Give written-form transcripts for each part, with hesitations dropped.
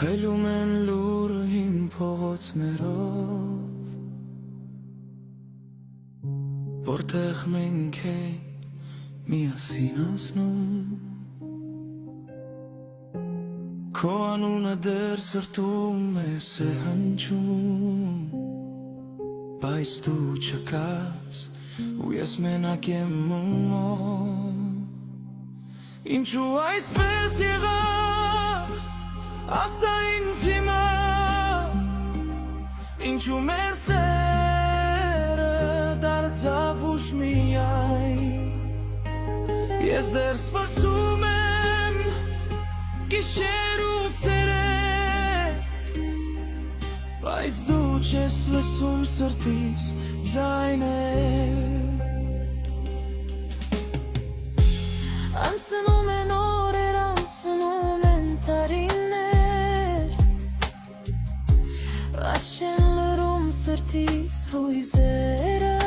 Քայլում են լուրը հին փողոցներով, որտեղ մենք ենք միասին անցնում, քո անունը դեռ սրտում ես է հնչում, բայց դու չկաս ու ես մենակ եմ մնում. Ինչու այսպես եղավ, ասա ինձ հիմա, ինչու մեր սերը դարձավ ուշ միայն, ես դեռ սպասում եմ գիշեր ու ցերեկ, բայց դու չես լսում սրտիս ձայներ. Անցնում են օրեր, անցնում են տարիներ, աչք չեն լռում սրտիս հույզերը,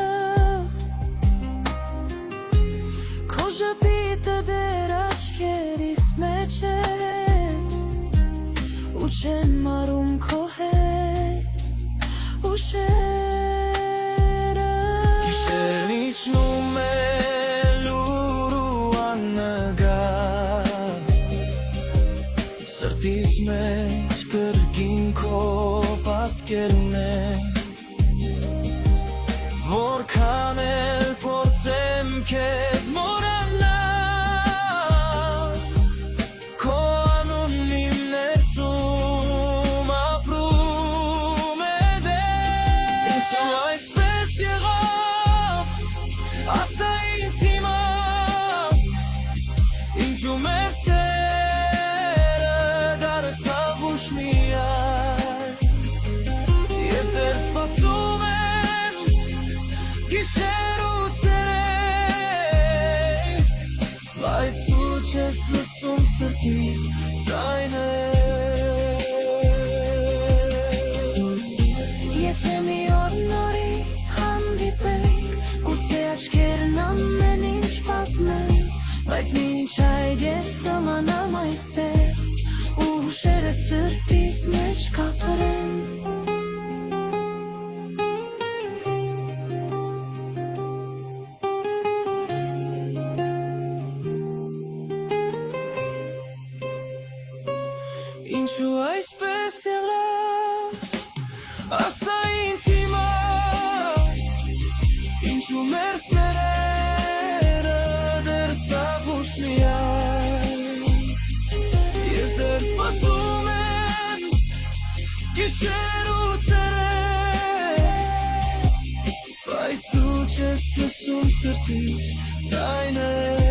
քո ժպիտը դեռ աչքերիս մեջ է, ու չեն մարում քո հետ ուշերը. Գիշերն իջնում է սրտիս մեջ կրկին քո պատկերն է, որքան էլ փորձեմ քեզ մոռանալ, քո անունն իմ ներսում ապրում է դեռ. Ինչու այսպես եղավ, ասա ինձ հիմա, ինչու մեր ես դեռ սպասում եմ գիշեր ու ցերեկ, բայց դու չես լսում սրտիս ձայներ. Եթե մի օր նորից հանդիպենք, գուցե աչքերն ամեն ինչ պատմեն, բայց մինչ այդ ես կմնամ այստեղ ու հուշերը սրտիս մեջ կապրեն. Ինչու այսպես եղավ, ասա ինձ հիմա, ինչու մեր սերերը դարձավ ուշ միայն, ես դեռ սպասում եմ գիշեր ու ցերեկ, բայց դու չես լսում սրտիս ձայներ.